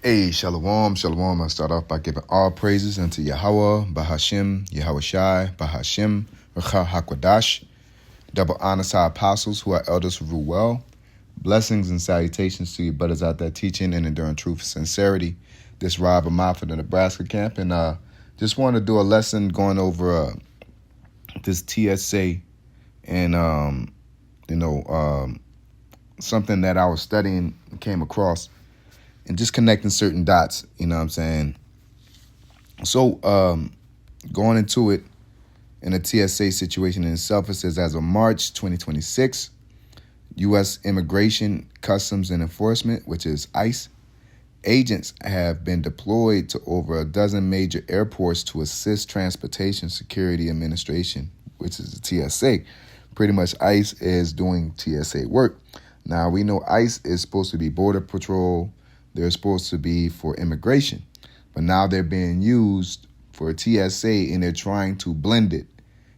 Hey, Shalom, Shalom. I start off by giving all praises unto Yahweh, Bahashim, Yahweh Shai, Bahashim, Recha HaKodash. Double honor to our apostles who are elders who rule well. Blessings and salutations to you brothers out there teaching and enduring truth and sincerity. This Rob Amar from the Nebraska camp. And just want to do a lesson going over this TSA and, something that I was studying and came across. And just connecting certain dots, you know what I'm saying? So going into it, in a TSA situation in itself, it says as of March 2026, U.S. Immigration, Customs, and Enforcement, which is ICE, agents have been deployed to over a dozen major airports to assist Transportation Security Administration, which is the TSA. Pretty much ICE is doing TSA work. Now, we know ICE is supposed to be Border Patrol. They're supposed to be for immigration, but now they're being used for TSA, and they're trying to blend it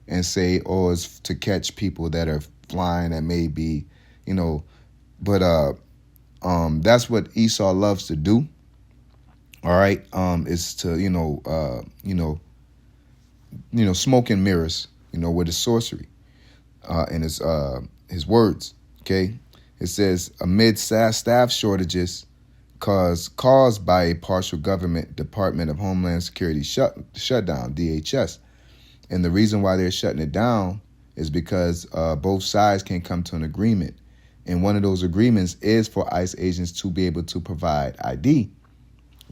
and say, oh, it's to catch people that are flying that may be, but that's what Esau loves to do. All right, is to smoke and mirrors, with his sorcery, and his words. Okay, it says amid staff shortages caused by a partial government Department of Homeland Security shutdown, DHS. And the reason why they're shutting it down is because both sides can come to an agreement. And one of those agreements is for ICE agents to be able to provide ID.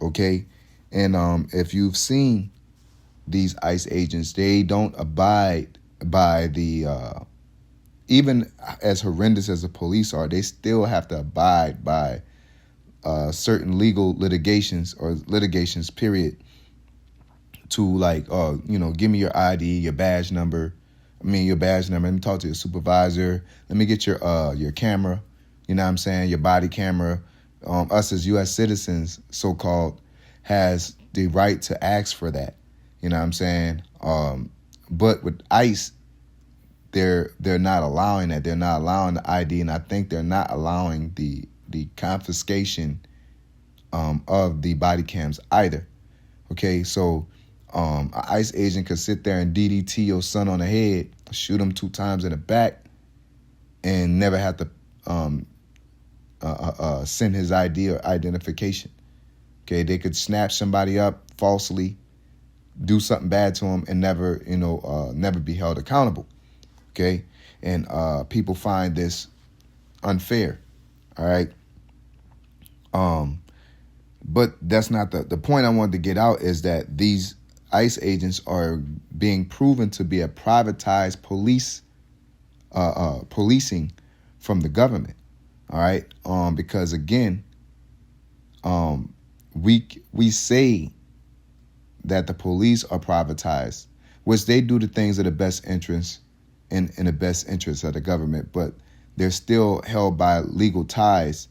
Okay? And if you've seen these ICE agents, they don't abide by the, even as horrendous as the police are, they still have to abide by certain legal litigations period, to give me your ID, your badge number. Let me talk to your supervisor. Let me get your camera, you know what I'm saying, your body camera. Us as U.S. citizens, so-called, has the right to ask for that, you know what I'm saying. But with ICE, they're not allowing that. They're not allowing the ID, and I think they're not allowing the confiscation of the body cams either. Okay, so an ICE agent could sit there and DDT your son on the head, shoot him 2 times in the back, and never have to send his ID or identification. Okay, they could snatch somebody up falsely, do something bad to him, and never be held accountable. Okay, and people find this unfair. All right. But that's not the point I wanted to get out, is that these ICE agents are being proven to be a privatized policing from the government. All right. Because again, we say that the police are privatized, which they do the things of the best interest in the best interest of the government, but they're still held by legal ties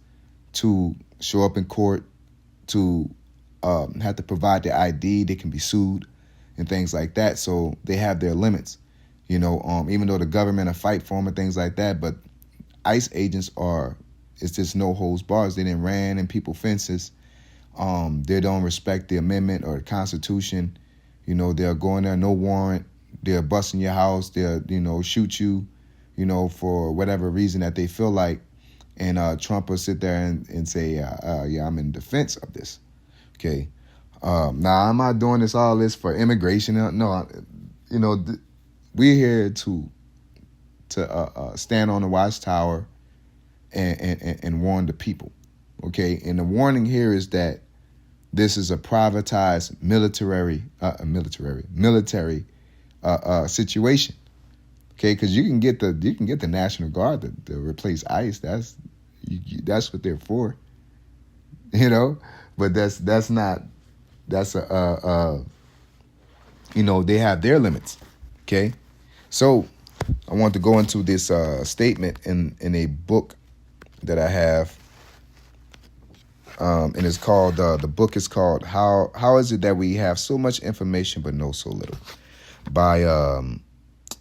to show up in court, to have to provide their ID. They can be sued and things like that. So they have their limits, even though the government will fight for them and things like that. But ICE agents it's just no holds bars. They didn't ran in people's fences. They don't respect the amendment or the Constitution. They'll go in there, no warrant. They'll bust in your house. They'll, shoot you, for whatever reason that they feel like. And Trump will sit there and say, I'm in defense of this. Okay. Now, I'm not doing all this for immigration. No, we're here to stand on the watchtower and warn the people. Okay. And the warning here is that this is a privatized military situation. Okay, because you can get the National Guard to replace ICE. That's what they're for, But they have their limits. Okay, so I want to go into this statement in a book that I have, and it's called the book is called How Is It That We Have So Much Information But Know So Little, by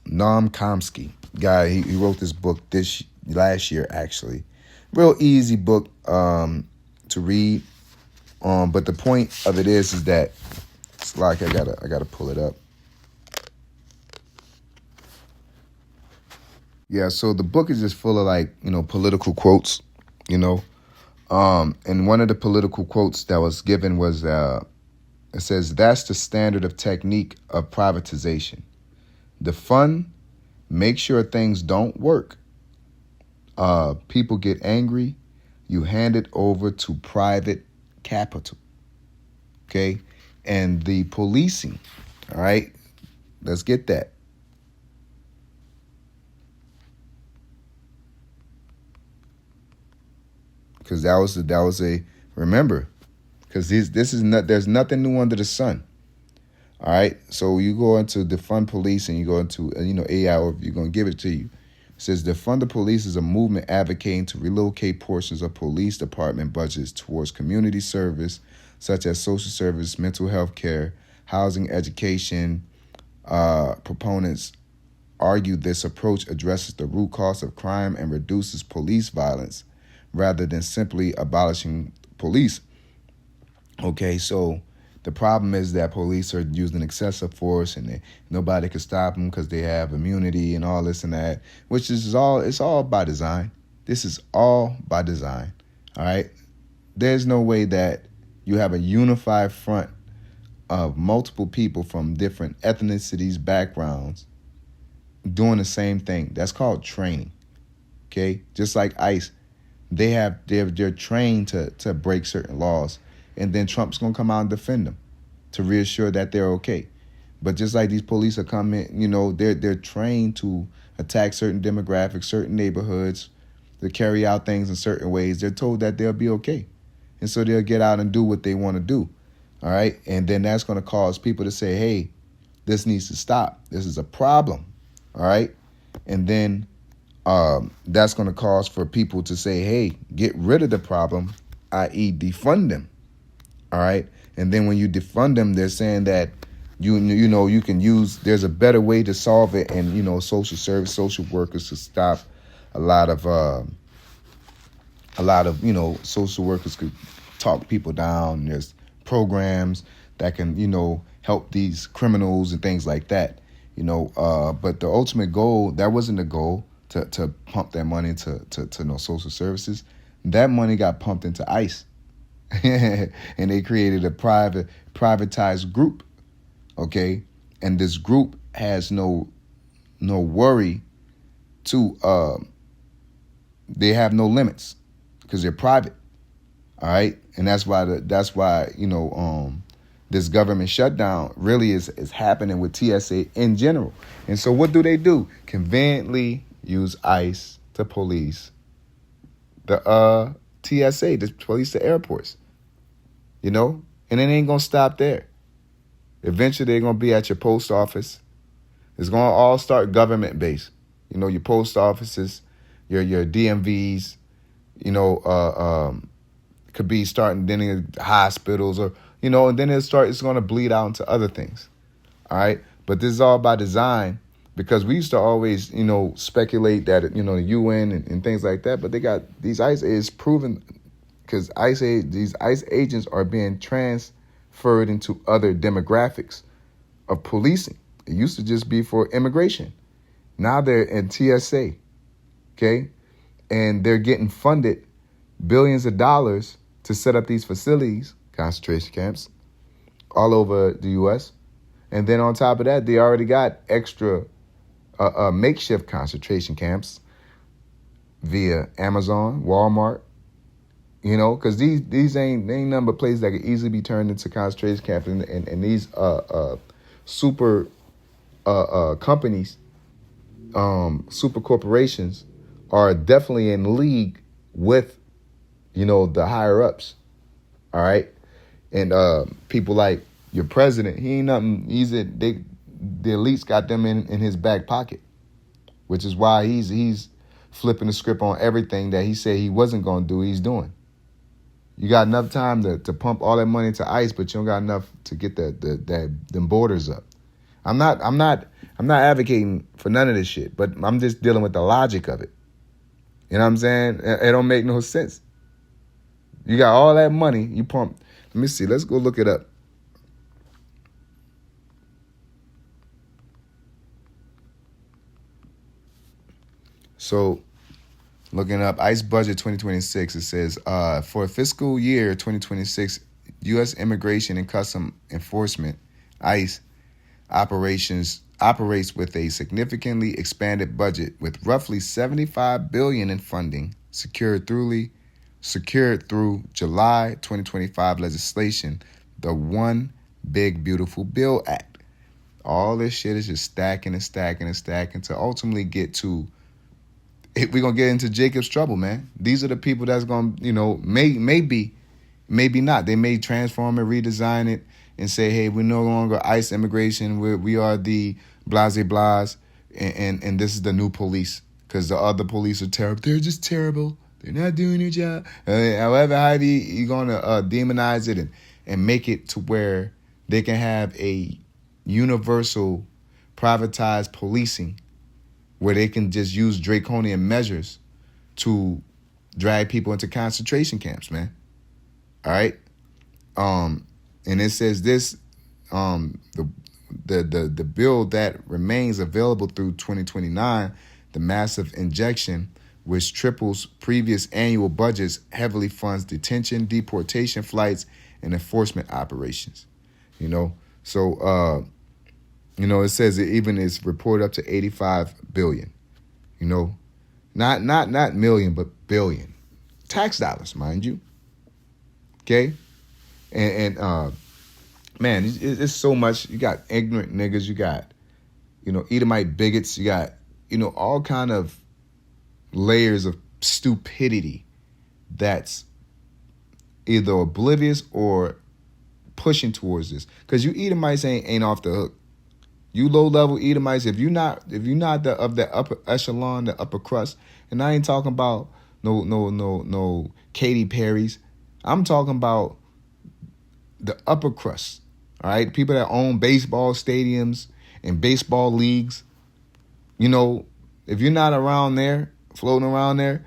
Noam Chomsky. Guy, he wrote this book last year, actually. Real easy book to read. But the point of it is that it's like I gotta pull it up. Yeah, so the book is just full of like, political quotes, you know. And one of the political quotes that was given was it says, "That's the standard of technique of privatization. Defund, make sure things don't work. People get angry, you hand it over to private capital." Okay? And the policing, all right? Let's get that. Because that was a remember, because this is not, there's nothing new under the sun. All right, so you go into defund police and you go into AI, or if you're gonna give it to you, it says defund the police is a movement advocating to relocate portions of police department budgets towards community service such as social service, mental health care, housing, education. Proponents argue this approach addresses the root cause of crime and reduces police violence rather than simply abolishing police. Okay, so the problem is that police are using excessive force and nobody can stop them because they have immunity and all this and that, which is it's all by design. This is all by design, all right? There's no way that you have a unified front of multiple people from different ethnicities, backgrounds, doing the same thing. That's called training, okay? Just like ICE, they're trained to break certain laws, and then Trump's gonna come out and defend them to reassure that they're okay. But just like these police are coming, they're trained to attack certain demographics, certain neighborhoods, to carry out things in certain ways. They're told that they'll be okay, and so they'll get out and do what they want to do. All right, and then that's going to cause people to say, "Hey, this needs to stop. This is a problem." All right, and then that's going to cause for people to say, "Hey, get rid of the problem," i.e., defund them. All right, and then when you defund them, they're saying that you can use. There's a better way to solve it, and social service, social workers to stop a lot of social workers could talk people down. There's programs that can help these criminals and things like that. But the ultimate goal, that wasn't the goal to pump that money into social services. That money got pumped into ICE. And they created a privatized group, okay? And this group has no worry to they have no limits because they're private, all right? And that's why this government shutdown really is happening with TSA in general. And so what do? Conveniently use ICE to police the TSA, to police the airports. And it ain't gonna stop there. Eventually they're gonna be at your post office. It's gonna all start government based. Your post offices, your DMVs, could be starting then in hospitals, or and then it's gonna bleed out into other things. All right. But this is all by design, because we used to always, speculate that, the UN and things like that, but they got these ICE is proven, because these ICE agents are being transferred into other demographics of policing. It used to just be for immigration. Now they're in TSA, okay? And they're getting funded billions of dollars to set up these facilities, concentration camps, all over the U.S. And then on top of that, they already got extra makeshift concentration camps via Amazon, Walmart, because these ain't nothing but places that could easily be turned into concentration camps, and these super companies, super corporations are definitely in league with the higher ups. All right, and people like your president, he ain't nothing. The elites got them in his back pocket, which is why he's flipping the script on everything that he said he wasn't going to do. He's doing. You got enough time to pump all that money into ICE, but you don't got enough to get them borders up. I'm not advocating for none of this shit, but I'm just dealing with the logic of it. You know what I'm saying? It don't make no sense. You got all that money, you pump. Let me see. Let's go look it up. So, looking up ICE budget 2026, it says for fiscal year 2026, U.S. Immigration and Custom Enforcement (ICE) operates with a significantly expanded budget, with roughly $75 billion in funding secured through July 2025 legislation, the One Big Beautiful Bill Act. All this shit is just stacking and stacking and stacking to ultimately get to. We're going to get into Jacob's trouble, man. These are the people that's going to, maybe not. They may transform it, redesign it, and say, hey, we're no longer ICE immigration. We are the blase blahs, and this is the new police because the other police are terrible. They're just terrible. They're not doing their job. However you're going to demonize it and make it to where they can have a universal privatized policing where they can just use draconian measures to drag people into concentration camps, man. All right? And it says this, the bill that remains available through 2029, the massive injection, which triples previous annual budgets, heavily funds detention, deportation flights, and enforcement operations. So it says it even is reported up to 85 billion. Not million, but billion. Tax dollars, mind you. Okay? And man, it's so much. You got ignorant niggas, you got, Edomite bigots, you got, all kind of layers of stupidity that's either oblivious or pushing towards this. Because you Edomites ain't off the hook. You low level Edomites, if you're not of the upper echelon, the upper crust, and I ain't talking about no Katy Perry's. I'm talking about the upper crust. All right, people that own baseball stadiums and baseball leagues. If you're not around there, floating around there,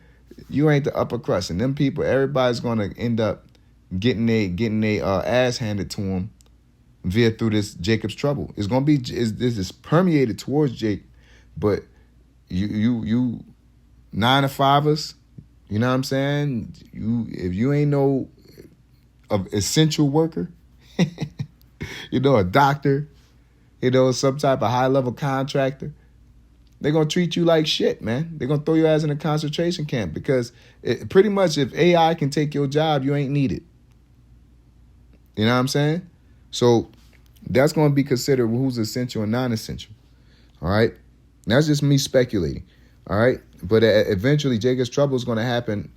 you ain't the upper crust. And them people, everybody's gonna end up getting a ass handed to them via through this Jacob's trouble. It's gonna be this is permeated towards Jake, but you 9 to 5ers, you know what I'm saying? If you ain't no essential worker, a doctor, some type of high level contractor, they're gonna treat you like shit, man. They're gonna throw your ass in a concentration camp because pretty much if AI can take your job, you ain't needed. You know what I'm saying? So that's going to be considered who's essential and non-essential. All right? That's just me speculating. All right? But eventually Jacob's trouble is going to happen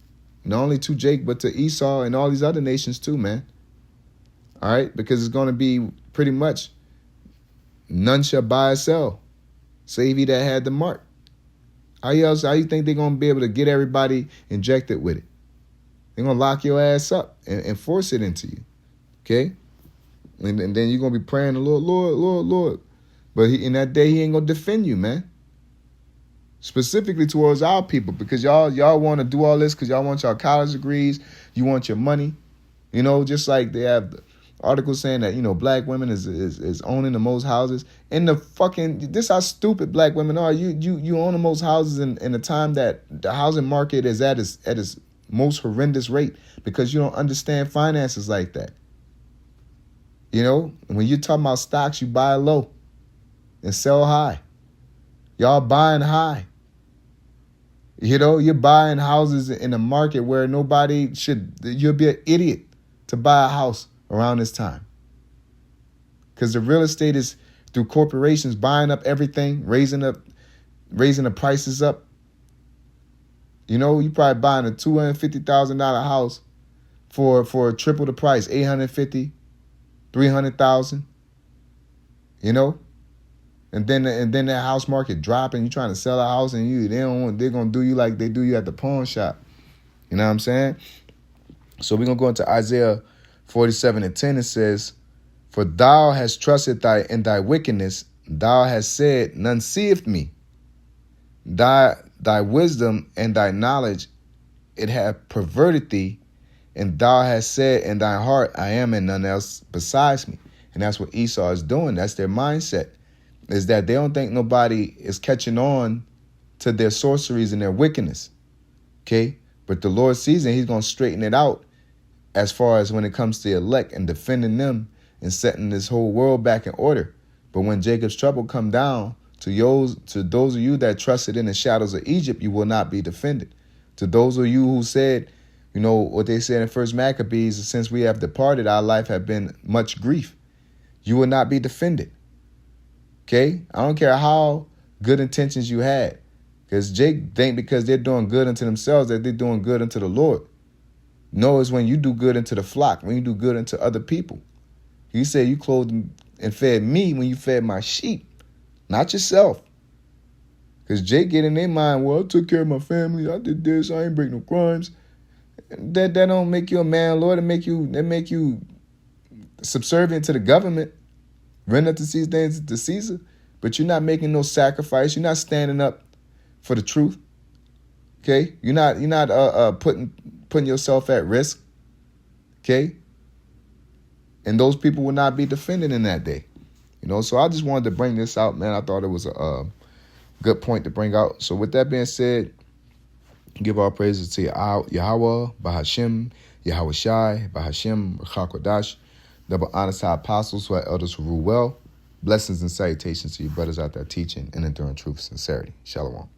not only to Jake, but to Esau and all these other nations too, man. All right? Because it's going to be pretty much none shall buy or sell, save he that had the mark. How you think they're going to be able to get everybody injected with it? They're going to lock your ass up and force it into you. Okay? And then you're going to be praying the Lord. But in that day, he ain't going to defend you, man. Specifically towards our people, because y'all want to do all this because y'all want your college degrees. You want your money. Just like they have articles saying that, black women is owning the most houses. And this how stupid black women are. You own the most houses in a time that the housing market is at its most horrendous rate because you don't understand finances like that. When you're talking about stocks, you buy low and sell high. Y'all buying high. You're buying houses in a market where you'll be an idiot to buy a house around this time. Because the real estate is through corporations buying up everything, raising the prices up. You probably buying a $250,000 house for triple the price, $850,000. 300,000, and then that house market dropping. You trying to sell a house and they're gonna do you like they do you at the pawn shop. You know what I'm saying? So we're gonna go into Isaiah 47:10. It says, "For thou hast trusted in thy wickedness, thou hast said, none seeth me. Thy wisdom and thy knowledge, it hath perverted thee, And thou hast said in thine heart, I am and none else besides me. And that's what Esau is doing. That's their mindset, is that they don't think nobody is catching on to their sorceries and their wickedness. Okay? But the Lord sees it, he's going to straighten it out as far as when it comes to the elect and defending them and setting this whole world back in order. But when Jacob's trouble come down, to those of you that trusted in the shadows of Egypt, you will not be defended. To those of you who said, you know, what they said in First Maccabees, since we have departed, our life have been much grief. You will not be defended. Okay? I don't care how good intentions you had. Because Jake think because they're doing good unto themselves that they're doing good unto the Lord. No, it's when you do good unto the flock, when you do good unto other people. You said you clothed and fed me when you fed my sheep, not yourself. Because Jake get in their mind, well, I took care of my family, I did this, I ain't break no crimes. That don't make you a man, Lord. That make you subservient to the government. Render to these things to Caesar. But you're not making no sacrifice. You're not standing up for the truth. Okay? You're not putting yourself at risk. Okay? And those people will not be defended in that day. You know, so I just wanted to bring this out, man. I thought it was a good point to bring out. So with that being said, give all praises to Yahweh, Bahashim, Yahweh Shai, Bahashim, Rachakodash. Double honors to our apostles, who are elders who rule well. Blessings and salutations to you brothers out there teaching and enduring truth, sincerity. Shalom.